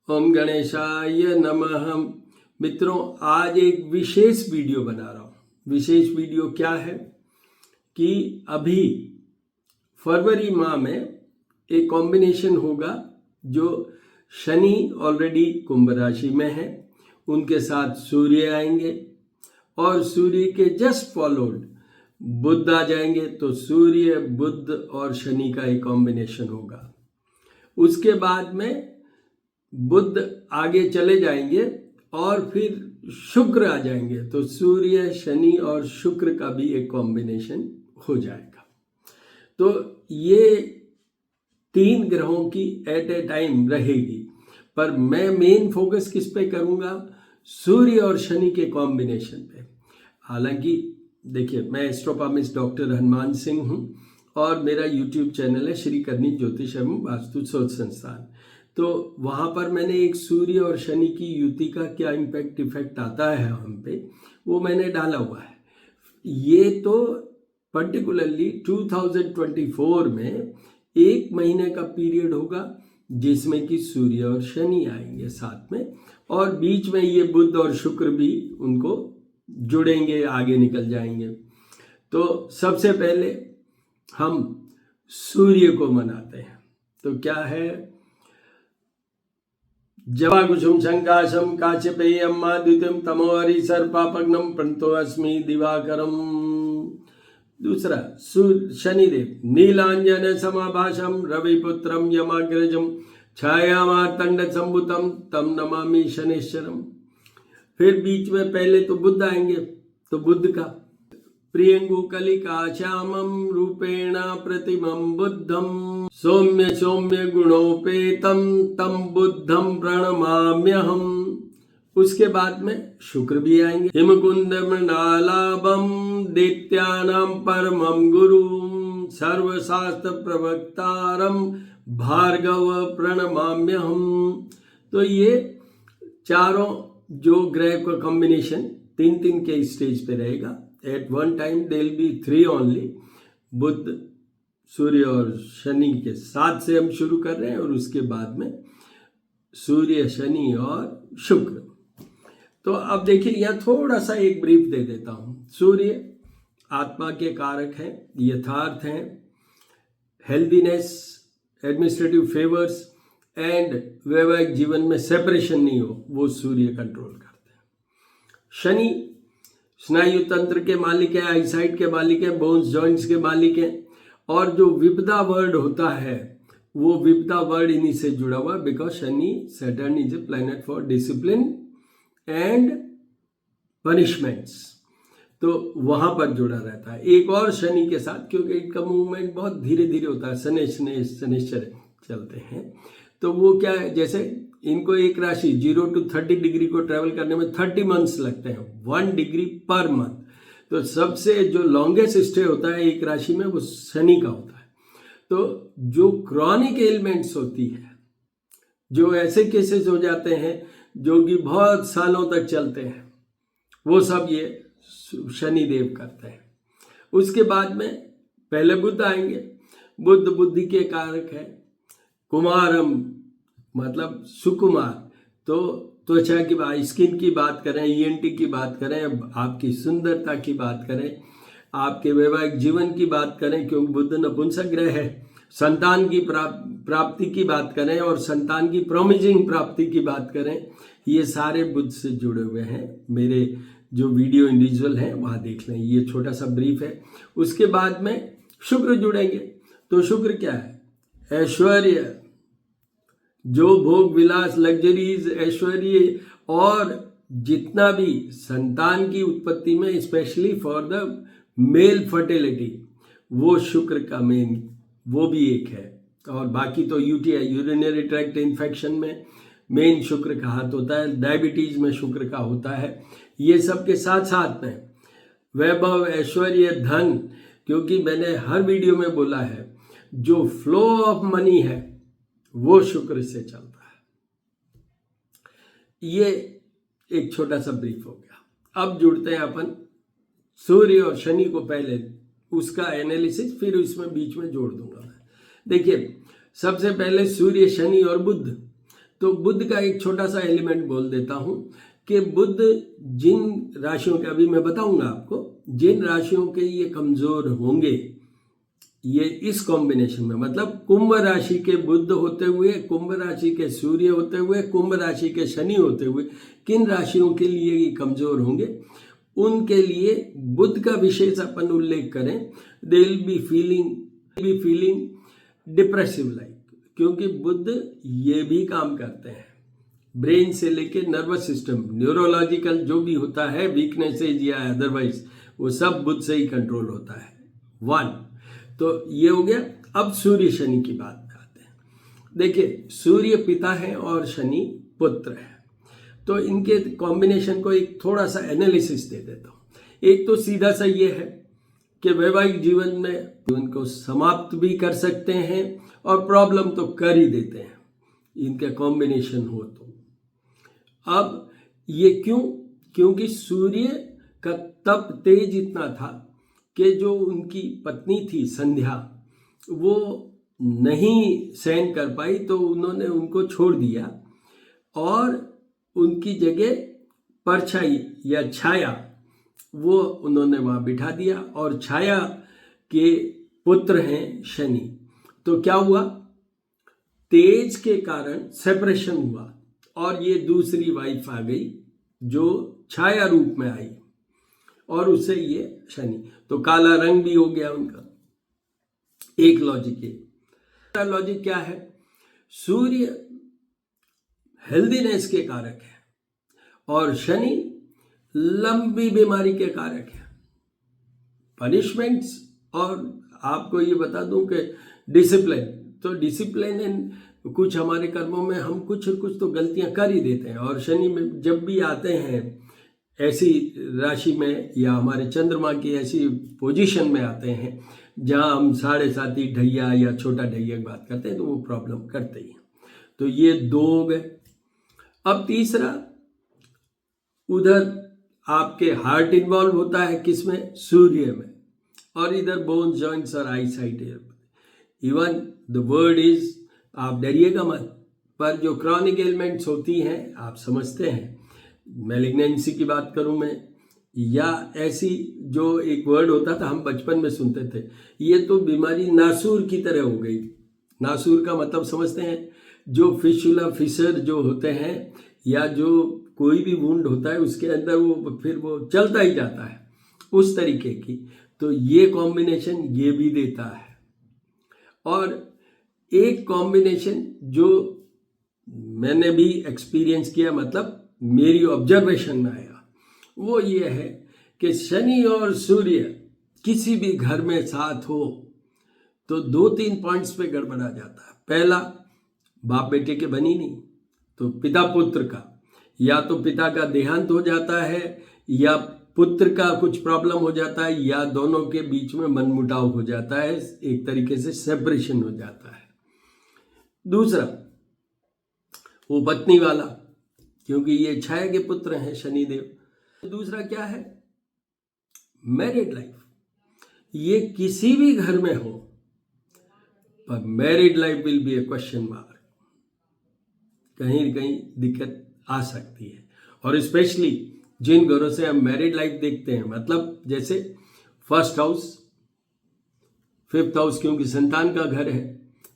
ओम गणेशाय नमः। मित्रों, आज एक विशेष वीडियो बना रहा हूँ। विशेष वीडियो क्या है कि अभी फरवरी माह में एक कॉम्बिनेशन होगा जो शनि ऑलरेडी कुंभ राशि में है, उनके साथ सूर्य आएंगे और सूर्य के जस्ट फॉलोड बुध आ जाएंगे। तो सूर्य, बुध और शनि का एक कॉम्बिनेशन होगा। उसके बाद में बुध आगे चले जाएंगे और फिर शुक्र आ जाएंगे। तो सूर्य, शनि और शुक्र का भी एक कॉम्बिनेशन हो जाएगा। तो ये 3 ग्रहों की एट ए टाइम रहेगी, पर मैं मेन फोकस किस पे करूंगा? सूर्य और शनि के कॉम्बिनेशन पे। हालांकि देखिए, मैं एस्ट्रोपॉमिस्ट डॉक्टर हनुमान सिंह हूं और मेरा यूट्यूब चैनल है श्री करनी ज्योतिष एवं वास्तु शोध संस्थान। तो वहाँ पर मैंने एक सूर्य और शनि की युति का क्या इफेक्ट आता है हम पे, वो मैंने डाला हुआ है। ये तो पर्टिकुलरली 2024 में 1 महीने का पीरियड होगा जिसमें कि सूर्य और शनि आएंगे साथ में, और बीच में ये बुध और शुक्र भी उनको जुड़ेंगे, आगे निकल जाएंगे। तो सबसे पहले हम सूर्य को मनाते हैं। तो क्या है? जवाकुसुम संकाशम काश्यपेयम द्वितीयम तमो हरिसर्पापग्नम प्रणतो अस्मि दिवाकरम। दूसरा शनिदेव नीलांजन समाभाषम रविपुत्रम यमाग्रजम छायामार्तंड संभुतम तम नमामि शनिश्चरम। फिर बीच में पहले तो बुध आएंगे, तो बुध का प्रियंगु कलिका श्यामम रूपेण प्रतिमं बुद्धम सौम्य सौम्य गुणोपेतम तम बुद्धम प्रणमाम्यहम। उसके बाद में शुक्र भी आएंगे। हिमकुंद मृणालाभम दैत्यानां परमं गुरुं सर्वशास्त्र प्रवक्तारम भार्गव प्रणमाम्यहम। तो ये चारों जो ग्रह का कॉम्बिनेशन 3 के स्टेज पे रहेगा। At one time they will be 3 only. Budh, Surya और शनि के साथ से हम शुरू कर रहे हैं और उसके बाद में सूर्य, शनि और शुक्र। तो अब देखिए, यह थोड़ा सा एक ब्रीफ दे देता हूं। सूर्य आत्मा के कारक हैं, यथार्थ हैं, हेल्दीनेस, एडमिनिस्ट्रेटिव फेवर्स एंड वैवाहिक जीवन में सेपरेशन नहीं हो, वो सूर्य कंट्रोल करते हैं। शनि स्नायु तंत्र के मालिक है, आईसाइट के मालिक है, बोन्स जॉइंट्स के मालिक है, और जो विपदा वर्ड होता है वो विपदा वर्ड इन्हीं से जुड़ा हुआ, because Shani Saturn is a planet for discipline and punishments. तो वहां पर जुड़ा रहता है। एक और शनि के साथ, क्योंकि इनका मूवमेंट बहुत धीरे धीरे होता है, शनिश्चर चलते हैं। तो वो क्या है, जैसे इनको एक राशि 0 to 30 डिग्री को ट्रेवल करने में 30 मंथ्स लगते हैं, 1 डिग्री पर मंथ। तो सबसे जो लॉन्गेस्ट स्टे होता है एक राशि में, वो शनि का होता है। तो जो क्रॉनिक एलिमेंट्स होती है, जो ऐसे केसेस हो जाते हैं जो कि बहुत सालों तक चलते हैं, वो सब ये शनिदेव करते हैं। उसके बाद में पहले बुध आएंगे। बुध बुद्धि के कारक है। कुमारम मतलब सुकुमार। तो त्वचा की बात, स्किन की बात करें, ईएनटी की बात करें, आपकी सुंदरता की बात करें, आपके वैवाहिक जीवन की बात करें, क्योंकि बुध नपुंसक ग्रह है, संतान की प्राप्ति की बात करें और संतान की प्रोमिजिंग प्राप्ति की बात करें, ये सारे बुध से जुड़े हुए हैं। मेरे जो वीडियो इंडिविजुअल हैं वहाँ देख लें, ये छोटा सा ब्रीफ है। उसके बाद में शुक्र जुड़ेंगे। तो शुक्र क्या है? ऐश्वर्य, जो भोग विलास, लग्जरीज, ऐश्वर्य और जितना भी संतान की उत्पत्ति में, specially for the mail fertility, वो शुक्र का मेन, वो भी एक है। और बाकी तो यूटीआई, यूरिनरी ट्रैक्ट इन्फेक्शन में मेन शुक्र का हाथ होता है, डायबिटीज में शुक्र का होता है। ये सब के साथ साथ में वैभव, ऐश्वर्य, धन, क्योंकि मैंने हर वीडियो में बोला है जो फ्लो ऑफ मनी है वो शुक्र से चलता है। ये एक छोटा सा ब्रीफ हो गया। अब जुड़ते हैं अपन सूर्य और शनि को, पहले उसका एनालिसिस, फिर उसमें बीच में जोड़ दूंगा मैं। देखिए, सबसे पहले सूर्य, शनि और बुध। तो बुध का एक छोटा सा एलिमेंट बोल देता हूं कि बुध जिन राशियों के, अभी मैं बताऊंगा आपको, जिन राशियों के ये कमजोर होंगे, ये इस कॉम्बिनेशन में, मतलब कुंभ राशि के बुध होते हुए, कुंभ राशि के सूर्य होते हुए, कुंभ राशि के शनि होते हुए, किन राशियों के लिए ये कमजोर होंगे, उनके लिए बुध का विशेष अपन उल्लेख करें। दे will be feeling depressive like, क्योंकि बुध ये भी काम करते हैं ब्रेन से लेके नर्वस सिस्टम, न्यूरोलॉजिकल जो भी होता है, वीकनेसेज या अदरवाइज, वो सब बुध से ही कंट्रोल होता है। 1 तो ये हो गया। अब सूर्य शनि की बात करते हैं। देखिए, सूर्य पिता है और शनि पुत्र है, तो इनके कॉम्बिनेशन को एक थोड़ा सा एनालिसिस दे देता हूं। एक तो सीधा सा ये है कि वैवाहिक जीवन में उनको समाप्त भी कर सकते हैं और प्रॉब्लम तो कर ही देते हैं, इनके कॉम्बिनेशन हो तो। अब ये क्यों? क्योंकि सूर्य का तप तेज इतना था कि जो उनकी पत्नी थी संध्या, वो नहीं सहन कर पाई, तो उन्होंने उनको छोड़ दिया और उनकी जगह परछाई या छाया वो उन्होंने वहाँ बिठा दिया, और छाया के पुत्र हैं शनि। तो क्या हुआ, तेज के कारण सेपरेशन हुआ और ये दूसरी वाइफ आ गई जो छाया रूप में आई, और उससे ये शनि, तो काला रंग भी हो गया उनका। एक लॉजिक है। दूसरा लॉजिक क्या है, सूर्य हेल्दीनेस के कारक है और शनि लंबी बीमारी के कारक है। पनिशमेंट्स, और आपको ये बता दूं कि डिसिप्लिन, तो डिसिप्लिन इन कुछ हमारे कर्मों में हम कुछ तो गलतियां कर ही देते हैं, और शनि में जब भी आते हैं ऐसी राशि में या हमारे चंद्रमा की ऐसी पोजीशन में आते हैं जहां हम 7.5 ढैया या छोटा ढैया की बात करते हैं, तो वो प्रॉब्लम करते ही हैं। तो ये 2 हो गए। अब तीसरा, उधर आपके हार्ट इन्वॉल्व होता है किसमें, सूर्य में, और इधर बोन्स, जॉइंट्स और eye sight. Even the word is, आप डरिएगा मत, पर जो क्रॉनिक एलिमेंट्स होती हैं आप समझते हैं, मैलिग्नेंसी की बात करूं मैं, या ऐसी जो एक वर्ड होता था हम बचपन में सुनते थे, ये तो बीमारी नासूर की तरह हो गई। नासूर का मतलब समझते हैं, जो फिशुला, फिशर जो होते हैं, या जो कोई भी वुंड होता है उसके अंदर वो फिर वो चलता ही जाता है, उस तरीके की। तो ये कॉम्बिनेशन ये भी देता है। और एक कॉम्बिनेशन जो मैंने भी एक्सपीरियंस किया, मतलब मेरी ऑब्जर्वेशन में आया, वो ये है कि शनि और सूर्य किसी भी घर में साथ हो तो 2-3 पॉइंट्स पे गड़बड़ा जाता है। पहला, बाप बेटे के बनी नहीं, तो पिता पुत्र का, या तो पिता का देहांत हो जाता है, या पुत्र का कुछ प्रॉब्लम हो जाता है, या दोनों के बीच में मनमुटाव हो जाता है, एक तरीके से सेपरेशन हो जाता है। दूसरा, वो पत्नी वाला, क्योंकि ये छाया के पुत्र हैं शनिदेव। दूसरा क्या है, मैरिड लाइफ। ये किसी भी घर में हो, पर married life will be A question mark, कहीं न कहीं दिक्कत आ सकती है। और स्पेशली जिन घरों से हम मैरिड लाइफ देखते हैं, मतलब जैसे 1st हाउस, 5th हाउस क्योंकि संतान का घर है,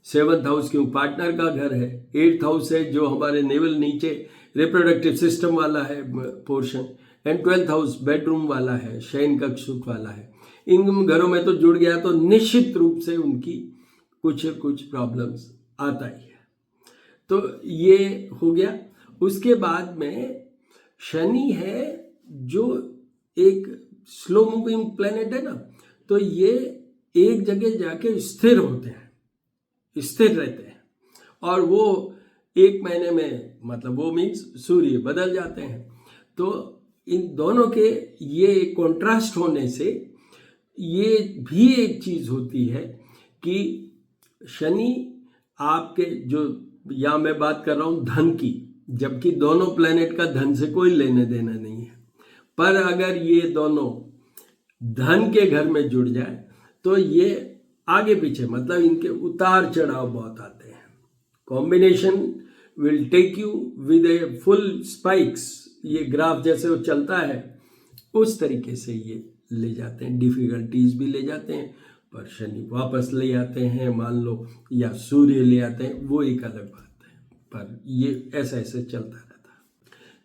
7th हाउस क्यों पार्टनर का घर है, 8th हाउस है जो हमारे नेवल नीचे रिप्रोडक्टिव सिस्टम वाला है portion, and 12th house bedroom वाला है, शयन कक्ष सुख वाला है। इन घरों में तो जुड़ गया तो निश्चित रूप से उनकी कुछ प्रॉब्लम्स आता ही है। तो ये हो गया। उसके बाद में शनि है जो एक स्लो मूविंग प्लेनेट है ना, तो ये एक जगह जाके स्थिर होते हैं, स्थिर रहते हैं, और वो 1 महीने में, मतलब वो मीन्स सूर्य बदल जाते हैं। तो इन दोनों के ये कॉन्ट्रास्ट होने से ये भी एक चीज होती है कि शनि आपके जो, या मैं बात कर रहा हूं धन की, जबकि दोनों प्लेनेट का धन से कोई लेने देना नहीं है, पर अगर ये दोनों धन के घर में जुड़ जाए तो ये आगे पीछे, मतलब इनके उतार चढ़ाव बहुत आते हैं। Combination will take you with a full spikes, ये ग्राफ जैसे वो चलता है उस तरीके से ये ले जाते हैं, डिफिकल्टीज भी ले जाते हैं, पर शनि वापस ले आते हैं मान लो, या सूर्य ले आते हैं, वो एक अलग बात है, पर ये ऐसा ऐसे चलता रहता है।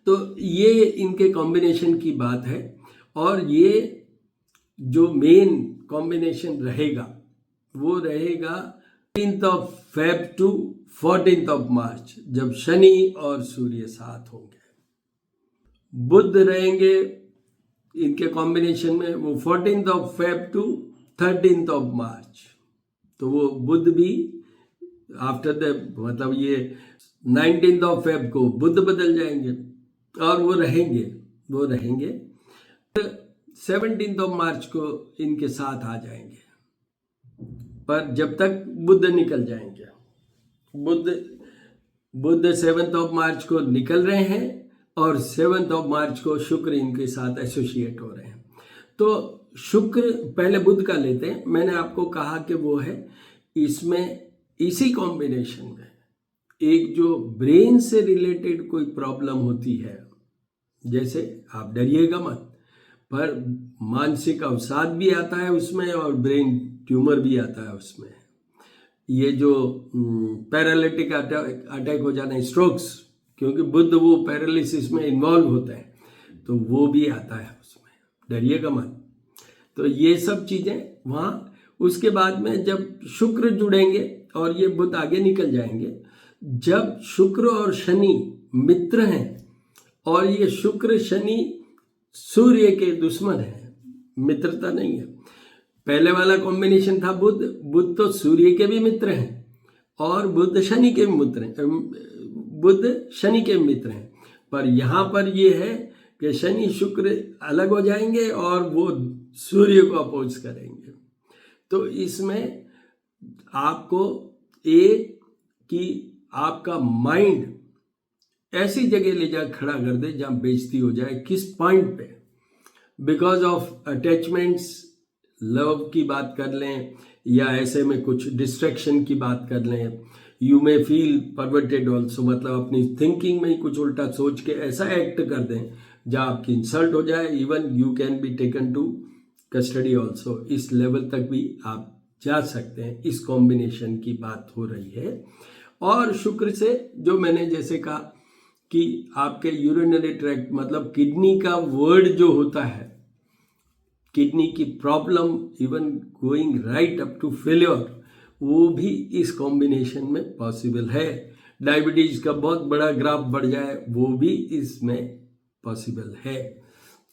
तो ये इनके कॉम्बिनेशन की बात है। और ये जो मेन कॉम्बिनेशन रहेगा वो रहेगा 13 Feb टू 14 मार्च, जब शनि और सूर्य साथ होंगे। बुध रहेंगे इनके कॉम्बिनेशन में, वो 14 Feb टू 13 मार्च। तो वो बुध भी आफ्टर द मतलब ये 19 Feb को बुध बदल जाएंगे और वो रहेंगे 17 मार्च को इनके साथ आ जाएंगे। पर जब तक बुध निकल जाएंगे, बुध 7 मार्च को निकल रहे हैं और 7 मार्च को शुक्र इनके साथ एसोसिएट हो रहे हैं। तो शुक्र, पहले बुध का लेते हैं। मैंने आपको कहा कि वो है इसमें, इसी कॉम्बिनेशन में एक जो ब्रेन से रिलेटेड कोई प्रॉब्लम होती है, जैसे आप डरिएगा मत, पर मानसिक अवसाद भी आता है उसमें और ब्रेन ट्यूमर भी आता है उसमें। ये जो पैरालिटिक अटैक हो जाना है, स्ट्रोक्स, क्योंकि बुध वो पैरालिसिस में इन्वॉल्व होते हैं, तो वो भी आता है उसमें, डरिएगा मत। तो ये सब चीज़ें वहाँ, उसके बाद में जब शुक्र जुड़ेंगे और ये बुध आगे निकल जाएंगे, जब शुक्र और शनि मित्र हैं, और ये शुक्र शनि सूर्य के दुश्मन है, मित्रता नहीं है। पहले वाला कॉम्बिनेशन था बुध तो सूर्य के भी मित्र हैं और बुध शनि के मित्र हैं, पर यहाँ पर ये है कि शनि शुक्र अलग हो जाएंगे और वो सूर्य को अपोज करेंगे। तो इसमें आपको कि आपका माइंड ऐसी जगह ले जा खड़ा कर दे जहां बेइज्जती हो जाए। किस पॉइंट पे? बिकॉज ऑफ अटैचमेंट्स, लव की बात कर लें, या ऐसे में कुछ डिस्ट्रैक्शन की बात कर लें। You may feel perverted also, मतलब अपनी थिंकिंग में ही कुछ उल्टा सोच के ऐसा एक्ट कर दें जहाँ आपकी इंसल्ट हो जाए। Even you can be taken to custody also, इस लेवल तक भी आप जा सकते हैं। इस कॉम्बिनेशन की बात हो रही है। और शुक्र से जो मैंने जैसे कहा कि आपके यूरिनरी ट्रैक्ट, मतलब किडनी का वर्ड जो होता है, किडनी की problem even going right up to failure, वो भी इस कॉम्बिनेशन में पॉसिबल है। डायबिटीज का बहुत बड़ा ग्राफ बढ़ जाए, वो भी इसमें पॉसिबल है।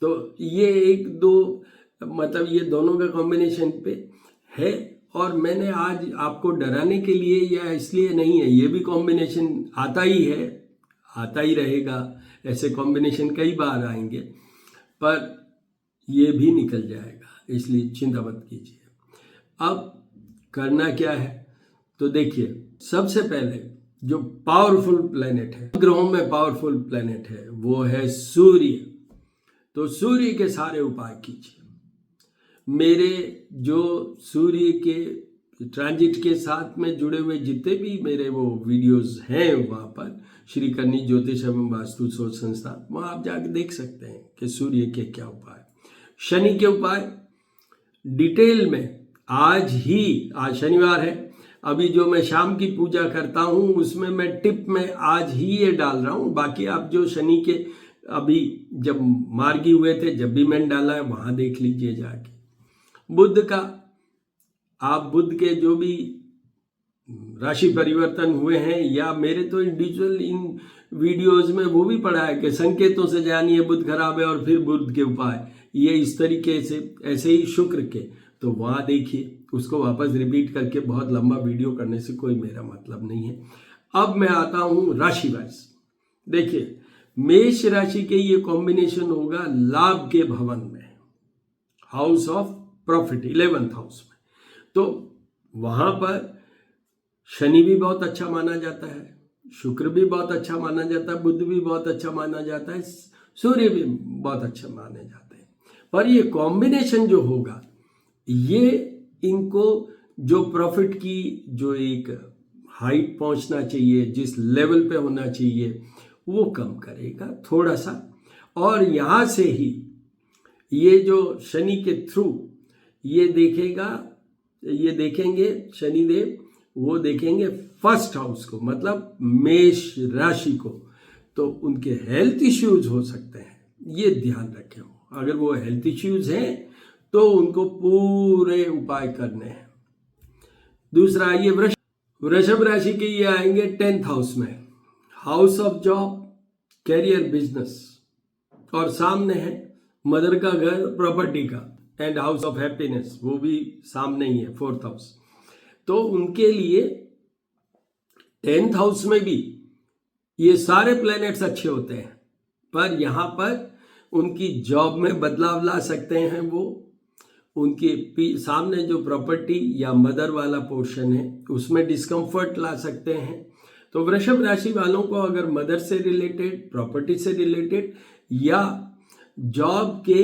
तो ये एक दो, मतलब ये दोनों का कॉम्बिनेशन पे है। और मैंने आज आपको डराने के लिए या इसलिए नहीं है, ये भी कॉम्बिनेशन आता ही है, आता ही रहेगा, ऐसे कॉम्बिनेशन कई बार आएंगे, पर ये भी निकल जाएगा, इसलिए चिंता मत कीजिए। अब करना क्या है, तो देखिए, सबसे पहले जो पावरफुल प्लेनेट है, ग्रहों में पावरफुल प्लेनेट है, वो है सूर्य। तो सूर्य के सारे उपाय कीजिए। मेरे जो सूर्य के ट्रांजिट के साथ में जुड़े हुए जितने भी मेरे वो वीडियोस हैं, वहाँ पर श्री करनी ज्योतिष एवं वास्तु शोध संस्थान, वहाँ आप जाकर देख सकते हैं कि सूर्य के क्या उपाय। शनि के उपाय डिटेल में आज शनिवार है, अभी जो मैं शाम की पूजा करता हूँ उसमें मैं टिप में आज ही ये डाल रहा हूँ। बाकी आप जो शनि के अभी जब मार्गी हुए थे, जब भी मैंने डाला है, वहाँ देख लीजिए जाके। बुध का, आप बुध के जो भी राशि परिवर्तन हुए हैं, या मेरे तो इंडिविजुअल इन वीडियोस में वो भी पढ़ा है कि संकेतों से जानिए बुध खराब है और फिर बुध के उपाय, ये इस तरीके से। ऐसे ही शुक्र के, तो वहाँ देखिए, उसको वापस रिपीट करके बहुत लंबा वीडियो करने से कोई मेरा मतलब नहीं है। अब मैं आता हूँ राशि वाइज। देखिए, मेष राशि के ये कॉम्बिनेशन होगा लाभ के भवन में, house of profit, 11th house में। तो वहां पर शनि भी बहुत अच्छा माना जाता है, शुक्र भी बहुत अच्छा माना जाता है, बुध भी बहुत अच्छा माना जाता है, सूर्य भी बहुत अच्छा माने जाते हैं। पर ये कॉम्बिनेशन जो होगा, ये इनको जो प्रॉफिट की जो एक हाइट पहुंचना चाहिए, जिस लेवल पे होना चाहिए, वो कम करेगा थोड़ा सा। और यहाँ से ही ये जो शनि के थ्रू ये देखेंगे शनिदेव, वो देखेंगे फर्स्ट हाउस को, मतलब मेष राशि को। तो उनके हेल्थ इश्यूज हो सकते हैं, ये ध्यान रखें। अगर वो हेल्थ इश्यूज हैं तो उनको पूरे उपाय करने हैं। दूसरा, ये वृषभ राशि के ये आएंगे 10th हाउस में, house of job, career, business, और सामने है मदर का घर, प्रॉपर्टी का, एंड हाउस ऑफ हैप्पीनेस, वो भी सामने ही है 4th हाउस। तो उनके लिए 10th हाउस में भी ये सारे प्लैनेट्स अच्छे होते हैं, पर यहाँ पर उनकी जॉब में बदलाव ला सकते हैं। वो उनके सामने जो प्रॉपर्टी या मदर वाला पोर्शन है उसमें डिस्कम्फर्ट ला सकते हैं। तो वृषभ राशि वालों को अगर मदर से रिलेटेड, प्रॉपर्टी से रिलेटेड या जॉब के,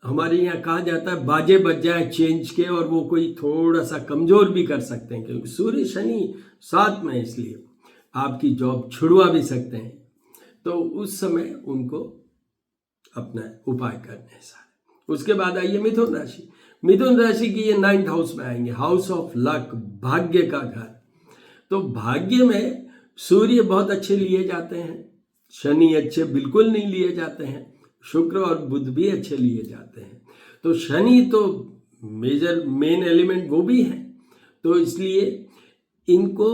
हमारे यहाँ कहा जाता है बाजे बज जाए चेंज के, और वो कोई थोड़ा सा कमजोर भी कर सकते हैं, क्योंकि सूर्य शनि साथ में, इसलिए आपकी जॉब छुड़वा भी सकते हैं। तो उस समय उनको अपना उपाय करने हैं सारे। उसके बाद आइए मिथुन राशि। मिथुन राशि की ये 9th हाउस में आएंगे, हाउस ऑफ लक, भाग्य का घर। तो भाग्य में सूर्य बहुत अच्छे लिए जाते हैं, शनि अच्छे बिल्कुल नहीं लिए जाते हैं, शुक्र और बुध भी अच्छे लिए जाते हैं। तो शनि तो मेन एलिमेंट वो भी है, तो इसलिए इनको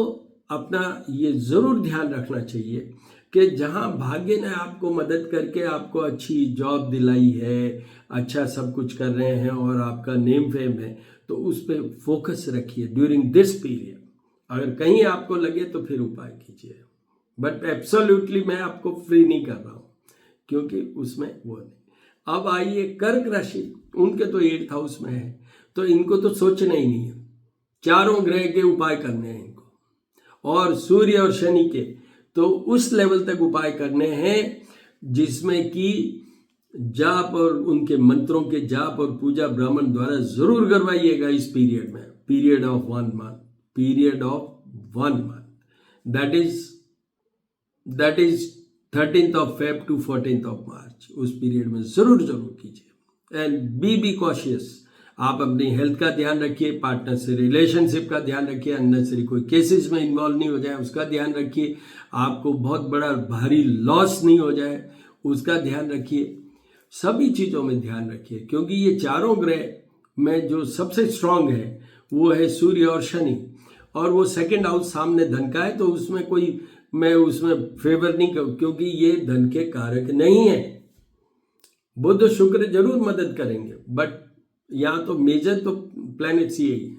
अपना ये जरूर ध्यान रखना चाहिए कि जहाँ भाग्य ने आपको मदद करके आपको अच्छी जॉब दिलाई है, अच्छा सब कुछ कर रहे हैं और आपका नेम फेम है, तो उस पर फोकस रखिए ड्यूरिंग दिस पीरियड। अगर कहीं आपको लगे तो फिर उपाय कीजिए, बट एब्सोल्युटली मैं आपको फ्री नहीं कर रहा हूँ, क्योंकि उसमें वो नहीं। अब आइए कर्क राशि, उनके तो 8th हाउस में है, तो इनको तो सोचना ही नहीं है, चारों ग्रह के उपाय करने हैं इनको, और सूर्य और शनि के तो उस लेवल तक उपाय करने हैं जिसमें कि जाप और उनके मंत्रों के जाप और पूजा ब्राह्मण द्वारा जरूर करवाइएगा इस पीरियड में, period of 1 month, that is 13th of Feb to 14th of March. उस पीरियड में जरूर कीजिए। एंड बी कॉशियस, आप अपनी हेल्थ का ध्यान रखिए, पार्टनर से रिलेशनशिप का ध्यान रखिए, अननेसेसरी कोई केसेस में इन्वॉल्व नहीं हो जाए उसका ध्यान रखिए, आपको बहुत बड़ा भारी लॉस नहीं हो जाए उसका ध्यान रखिए, सभी चीज़ों में ध्यान रखिए। क्योंकि ये चारों ग्रह में जो सबसे स्ट्रांग है वो है सूर्य और शनि, और वो 2nd हाउस सामने धन का है, तो उसमें मैं उसमें फेवर नहीं करूँ, क्योंकि ये धन के कारक नहीं है। बुध शुक्र जरूर मदद करेंगे, बट यहाँ तो मेजर तो प्लैनेट्स यही है,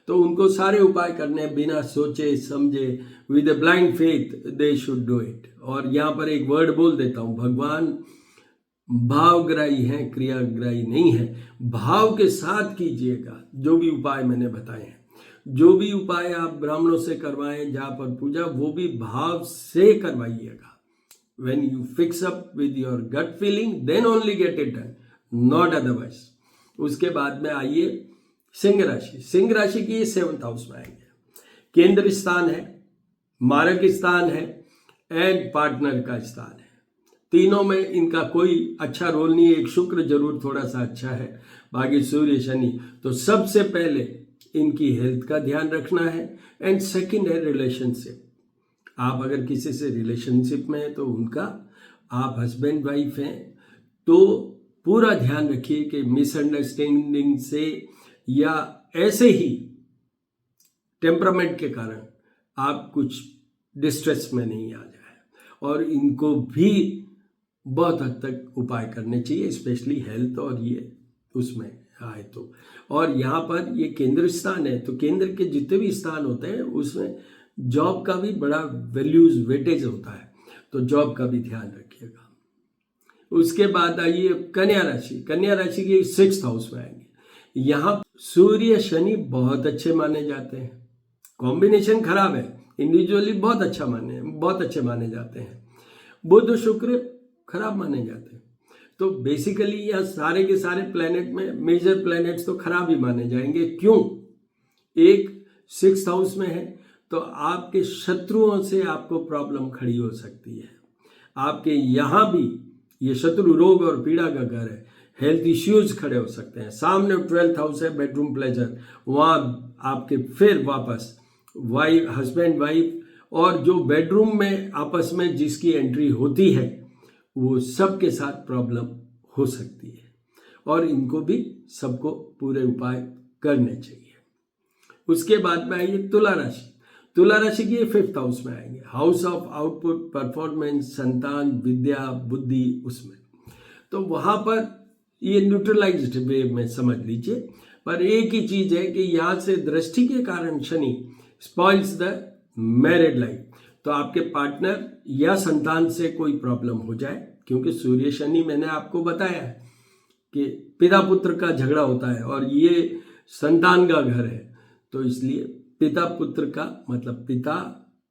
तो उनको सारे उपाय करने बिना सोचे समझे, with a blind faith they should do it. और यहाँ पर एक वर्ड बोल देता हूँ, भगवान भावग्राही हैं, क्रियाग्राही नहीं है। भाव के साथ कीजिएगा जो भी उपाय मैंने बताए हैं, जो भी उपाय आप ब्राह्मणों से करवाएं, जाप और पूजा, वो भी भाव से करवाइएगा। When you fix up with your gut feeling, then only get it done, not otherwise. उसके बाद में आइए सिंह राशि। सिंह राशि की 7th हाउस में आएंगे, केंद्र स्थान है, मारक स्थान है, एंड पार्टनर का स्थान है। तीनों में इनका कोई अच्छा रोल नहीं है, एक शुक्र जरूर थोड़ा सा अच्छा है, बाकी सूर्य शनि। तो सबसे पहले इनकी हेल्थ का ध्यान रखना है, एंड सेकंड है रिलेशनशिप। आप अगर किसी से रिलेशनशिप में हैं तो उनका, आप हस्बैंड वाइफ हैं तो पूरा ध्यान रखिए कि मिसअंडरस्टैंडिंग से या ऐसे ही टेम्परामेंट के कारण आप कुछ डिस्ट्रेस में नहीं आ जाए। और इनको भी बहुत हद तक उपाय करने चाहिए, स्पेशली हेल्थ और ये उसमें आए तो। और यहाँ पर ये केंद्र स्थान है, तो केंद्र के जितने भी स्थान होते हैं उसमें जॉब का भी बड़ा वैल्यूज वेटेज होता है, तो जॉब का भी ध्यान रखिएगा। उसके बाद आइए कन्या राशि। कन्या राशि के 6th हाउस में आएंगे, यहाँ सूर्य शनि बहुत अच्छे माने जाते हैं, कॉम्बिनेशन खराब है, इंडिविजुअली बहुत अच्छे माने जाते हैं। बुध शुक्र खराब माने जाते हैं, तो बेसिकली यह सारे के सारे प्लैनेट में मेजर प्लैनेट्स तो खराब ही माने जाएंगे। क्यों? एक 6th हाउस में है तो आपके शत्रुओं से आपको प्रॉब्लम खड़ी हो सकती है। आपके यहाँ भी ये शत्रु रोग और पीड़ा का घर है, हेल्थ इश्यूज खड़े हो सकते हैं। सामने 12th हाउस है बेडरूम प्लेजर, वहाँ आपके फिर वापस वाइफ, हस्बैंड वाइफ और जो बेडरूम में आपस में जिसकी एंट्री होती है वो सबके साथ प्रॉब्लम हो सकती है, और इनको भी सबको पूरे उपाय करने चाहिए। उसके बाद में आइए तुला राशि। तुला राशि की 5th हाउस में आएंगे, हाउस ऑफ आउटपुट, परफॉर्मेंस, संतान, विद्या, बुद्धि, उसमें तो वहाँ पर ये न्यूट्रलाइज्ड वे में समझ लीजिए। पर एक ही चीज है कि यहाँ से दृष्टि के कारण Shani spoils the married life, तो आपके पार्टनर या संतान से कोई प्रॉब्लम हो जाए, क्योंकि सूर्य शनि मैंने आपको बताया है कि पिता पुत्र का झगड़ा होता है और ये संतान का घर है, तो इसलिए पिता पुत्र का मतलब पिता,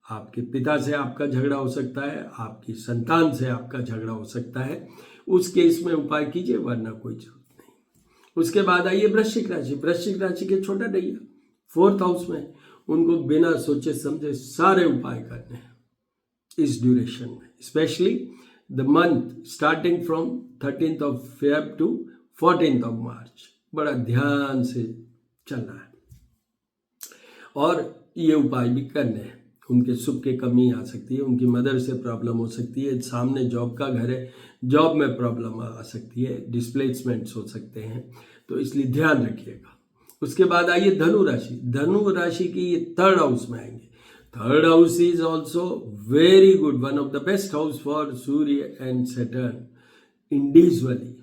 आपके पिता से आपका झगड़ा हो सकता है, आपकी संतान से आपका झगड़ा हो सकता है। उस केस में उपाय कीजिए, वरना कोई जरूरत नहीं। उसके बाद आइए वृश्चिक राशि। वृश्चिक राशि के छोटा दैया 4th हाउस में, उनको बिना सोचे समझे सारे उपाय करने हैं इस ड्यूरेशन में, specially the month starting from 13th of Feb two 14th of March. बड़ा ध्यान से चलना है और ये उपाय भी करने हैं। उनके सुख की कमी आ सकती है, उनकी मदर से प्रॉब्लम हो सकती है, सामने जॉब का घर है, जॉब में प्रॉब्लम आ सकती है, डिस्प्लेसमेंट्स हो सकते हैं, तो इसलिए ध्यान रखिएगा। उसके बाद आइए धनु राशि। धनु राशि की ये 3rd हाउस में आएंगे। 3rd house is also very good, one of the best house for Surya and Saturn individually.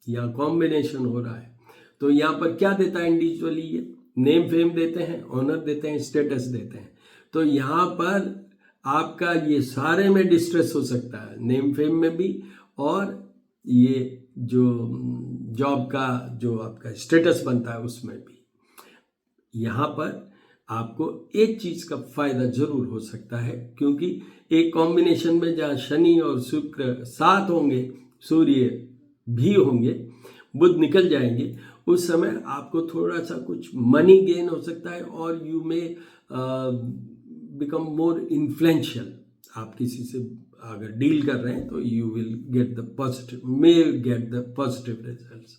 यहाँ कॉम्बिनेशन हो रहा है, तो यहाँ पर क्या देता है इंडिविजुअली, ये नेम फेम देते हैं, ऑनर देते हैं, स्टेटस देते हैं। तो यहाँ पर आपका ये सारे में डिस्ट्रेस हो सकता है, नेम फेम में भी, और ये जो जॉब का जो आपका स्टेटस बनता है उसमें भी। यहाँ पर आपको एक चीज़ का फायदा जरूर हो सकता है, क्योंकि एक कॉम्बिनेशन में जहाँ शनि और शुक्र साथ होंगे, सूर्य भी होंगे, बुध निकल जाएंगे, उस समय आपको थोड़ा सा कुछ मनी गेन हो सकता है और यू में बिकम मोर इन्फ्लुएंशियल। आप किसी से अगर डील कर रहे हैं तो you will get the positive results.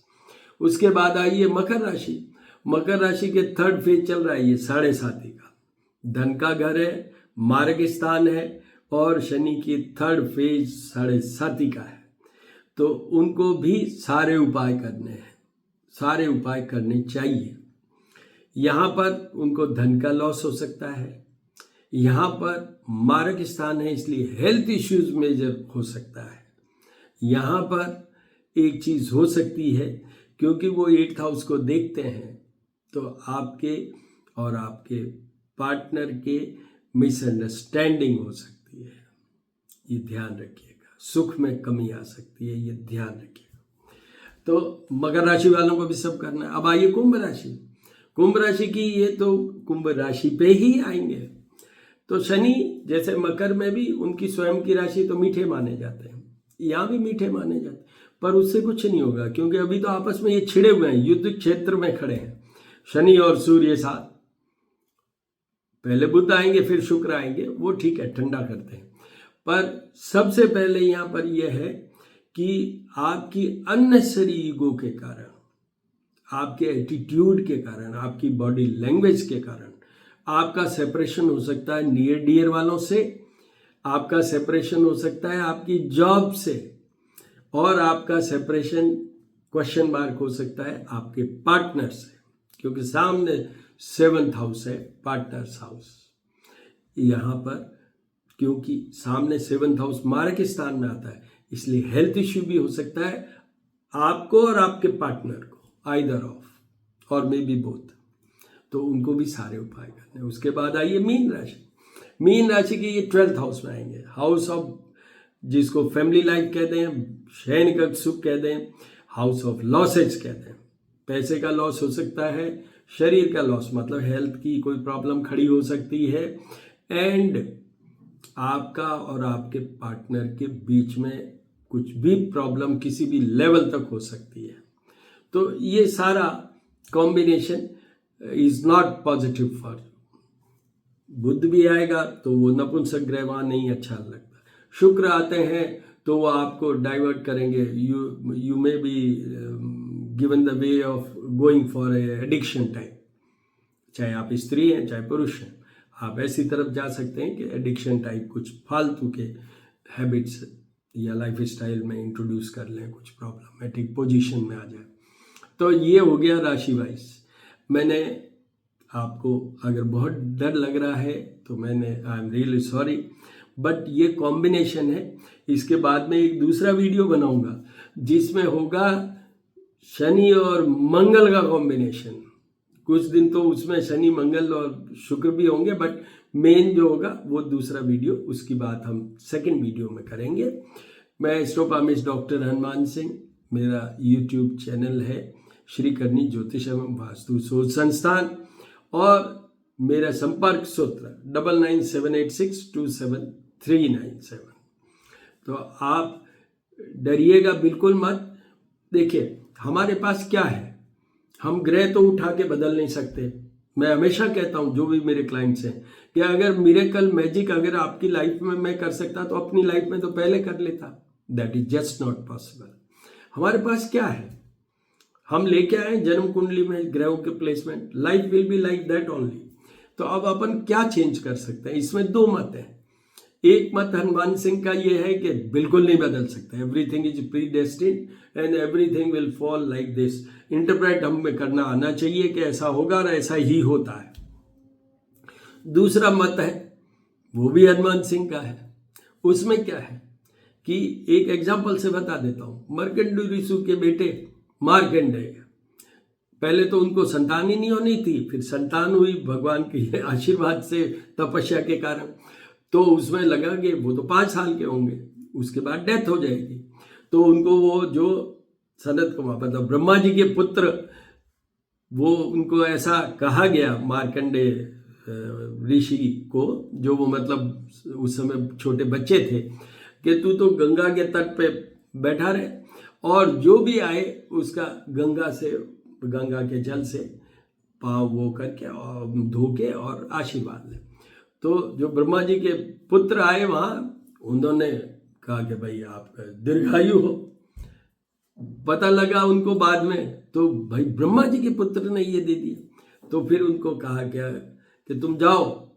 उसके बाद आइए मकर राशि। मकर राशि के 3rd फेज चल रहा है, ये 7.5 का धन का घर है, मार्ग स्थान है, और शनि की 3rd फेज 7.5 का है, तो उनको भी सारे उपाय करने हैं, सारे उपाय करने चाहिए। यहाँ पर उनको धन का लॉस हो सकता है, यहाँ पर मारक स्थान है इसलिए हेल्थ इश्यूज मेजर हो सकता है। यहाँ पर एक चीज़ हो सकती है, क्योंकि वो 8th हाउस को देखते हैं, तो आपके और आपके पार्टनर के मिसअंडरस्टैंडिंग हो सकती है, ये ध्यान रखिएगा। सुख में कमी आ सकती है, ये ध्यान रखिएगा। तो मकर राशि वालों को भी सब करना है। अब आइए कुंभ राशि। कुंभ राशि की ये तो कुंभ राशि पे ही आएंगे। तो शनि जैसे मकर में भी उनकी स्वयं की राशि तो मीठे माने जाते हैं, यहाँ भी मीठे माने जाते हैं, पर उससे कुछ नहीं होगा, क्योंकि अभी तो आपस में ये छिड़े हुए हैं, युद्ध क्षेत्र में खड़े हैं शनि और सूर्य साथ। पहले बुध आएंगे फिर शुक्र आएंगे, वो ठीक है, ठंडा करते हैं। पर सबसे पहले यहाँ पर यह है कि आपकी अननेसेसरी ईगो के कारण, आपके एटीट्यूड के कारण, आपकी बॉडी लैंग्वेज के कारण आपका सेपरेशन हो सकता है नियर डियर वालों से, आपका सेपरेशन हो सकता है आपकी जॉब से, और आपका सेपरेशन क्वेश्चन मार्क हो सकता है आपके पार्टनर से, क्योंकि सामने 7th हाउस है, पार्टनर्स हाउस। यहाँ पर क्योंकि सामने 7th हाउस मार्क स्थान में आता है, इसलिए हेल्थ इश्यू भी हो सकता है आपको और आपके पार्टनर को, आइदर ऑफ और मे बी बोथ, तो उनको भी सारे उपाय करने। उसके बाद आइए मीन राशि। मीन राशि की ये 12th हाउस में आएंगे, हाउस ऑफ जिसको फैमिली लाइफ कहते हैं, शयन का सुख कहते हैं, हाउस ऑफ लॉसेज कहते हैं। पैसे का लॉस हो सकता है, शरीर का लॉस मतलब हेल्थ की कोई प्रॉब्लम खड़ी हो सकती है, एंड आपका और आपके पार्टनर के बीच में कुछ भी प्रॉब्लम किसी भी लेवल तक हो सकती है। तो ये सारा combination is not positive for you. Budh भी आएगा तो वो नपुंसक ग्रह वहाँ नहीं अच्छा लगता। शुक्र आते हैं तो वो आपको डाइवर्ट करेंगे, you may be given the way of going for a addiction type. चाहे आप स्त्री हैं चाहे पुरुष हैं, आप ऐसी तरफ जा सकते हैं कि एडिक्शन टाइप कुछ फालतू के हैबिट्स या लाइफ स्टाइल में इंट्रोड्यूस कर लें, कुछ प्रॉब्लमेटिक पोजीशन में आ जाए। तो ये हो गया राशि वाइज। मैंने आपको अगर बहुत डर लग रहा है तो I am really sorry, but ये कॉम्बिनेशन है। इसके बाद में एक दूसरा वीडियो बनाऊंगा जिसमें होगा शनि और मंगल का कॉम्बिनेशन। कुछ दिन तो उसमें शनि मंगल और शुक्र भी होंगे, बट मेन जो होगा वो दूसरा वीडियो, उसकी बात हम सेकंड वीडियो में करेंगे। मैं एस्ट्रोपॉमिस्ट डॉक्टर हनुमान सिंह, मेरा यूट्यूब चैनल है श्री करनी ज्योतिष एवं वास्तु शोध संस्थान, और मेरा संपर्क सूत्र 9978627397। तो आप डरिएगा बिल्कुल मत। देखिए हमारे पास क्या है, हम ग्रह तो उठा के बदल नहीं सकते। मैं हमेशा कहता हूं जो भी मेरे क्लाइंट्स हैं कि अगर मिरेकल मैजिक अगर आपकी लाइफ में मैं कर सकता तो अपनी लाइफ में तो पहले कर लेता। That is just not possible. हमारे पास क्या है, हम लेके आए जन्म कुंडली में ग्रहों के placement, life will be like that only. तो अब अपन क्या चेंज कर सकते हैं, इसमें दो मत हैं। एक मत हनुमान सिंह का ये है कि बिल्कुल नहीं बदल सकते, everything is pre destined and everything will fall like this. Interpret हमें करना आना चाहिए कि ऐसा होगा और ऐसा ही होता है। दूसरा मत है वो भी हनुमान सिंह का है। उसमें क्या है कि एक एग्जाम्पल से बता देता हूं। मर्कंडेय ऋषि के बेटे मार्कंडेय, पहले तो उनको संतान ही नहीं होनी थी, फिर संतान हुई भगवान के आशीर्वाद से, तपस्या के कारण। तो उसमें लगा कि वो तो 5 साल के होंगे, उसके बाद डेथ हो जाएगी। तो उनको वो जो सनत कुमार मतलब ब्रह्मा जी के पुत्र, वो उनको ऐसा कहा गया मार्कंडेय ऋषि को, जो वो मतलब उस समय छोटे बच्चे थे, कि तू तो गंगा के तट पे बैठा रहे और जो भी आए उसका गंगा के जल से पाँव वो करके और धो के और आशीर्वाद ले। तो जो ब्रह्मा जी के पुत्र आए वहां, उन्होंने कहा कि भाई आपका दीर्घायु हो। पता लगा उनको बाद में, तो भाई ब्रह्मा जी के पुत्र ने ये दे दिया। तो फिर उनको कहा गया कि तुम जाओ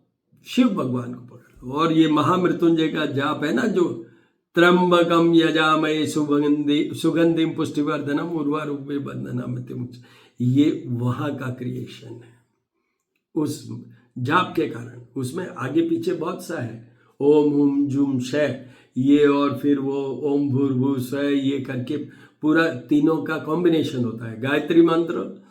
शिव भगवान को पकड़ लो, और ये महामृत्युंजय का जाप है ना, जो त्र्यंबकम यजामहे सुगंधिम पुष्टिवर्धनम उर्वारुकमे बंधनम, ये वहां का क्रिएशन है उस जाप के कारण। उसमें आगे पीछे बहुत सा है, ओम हुम जुम शय ये, और फिर वो ओम भूर्भुव स्वः ये करके पूरा तीनों का कॉम्बिनेशन होता है। गायत्री मंत्र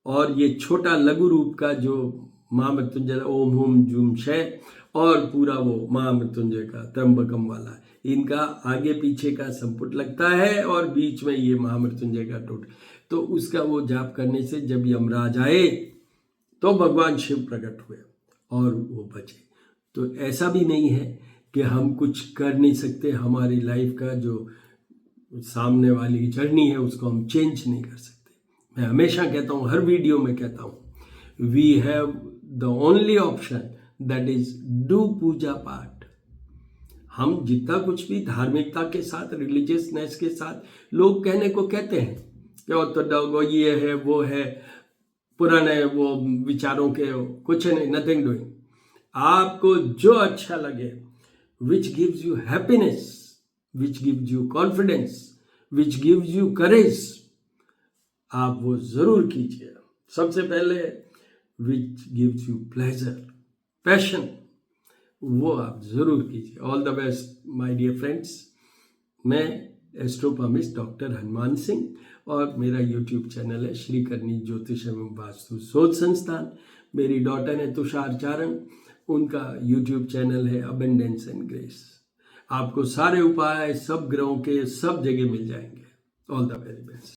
और ये छोटा लघु रूप का जो महामृत्युंजय ओम हुम जुम शय, और पूरा वो महामृत्युंजय का त्र्यंबकम वाला, इनका आगे पीछे का संपुट लगता है और बीच में ये महामृत्युंजय का टोट। तो उसका वो जाप करने से जब यमराज आए तो भगवान शिव प्रकट हुए और वो बचे। तो ऐसा भी नहीं है कि हम कुछ कर नहीं सकते, हमारी लाइफ का जो सामने वाली जर्नी है उसको हम चेंज नहीं कर सकते। मैं हमेशा कहता हूँ, हर वीडियो में कहता हूँ, we have the only option that is do puja paath. हम जितना कुछ भी धार्मिकता के साथ, रिलीजियसनेस के साथ लोग कहने को कहते हैं कि तो ये है वो है, पुराने वो विचारों के, कुछ नहीं, नथिंग डूइंग। आपको जो अच्छा लगे, which gives you happiness, which gives you confidence, which gives you courage, आप वो जरूर कीजिए। सबसे पहले which gives you pleasure, passion, वो आप जरूर कीजिए। All the best my dear friends. मैं एस्ट्रोपॉमिस्ट डॉक्टर हनुमान सिंह, और मेरा यूट्यूब चैनल है श्री करनी ज्योतिष एवं वास्तु शोध संस्थान। मेरी डॉटर है तुषार चारण, उनका यूट्यूब चैनल है अबेंडेंस एंड ग्रेस। आपको सारे उपाय सब ग्रहों के सब जगह मिल जाएंगे। All the very best.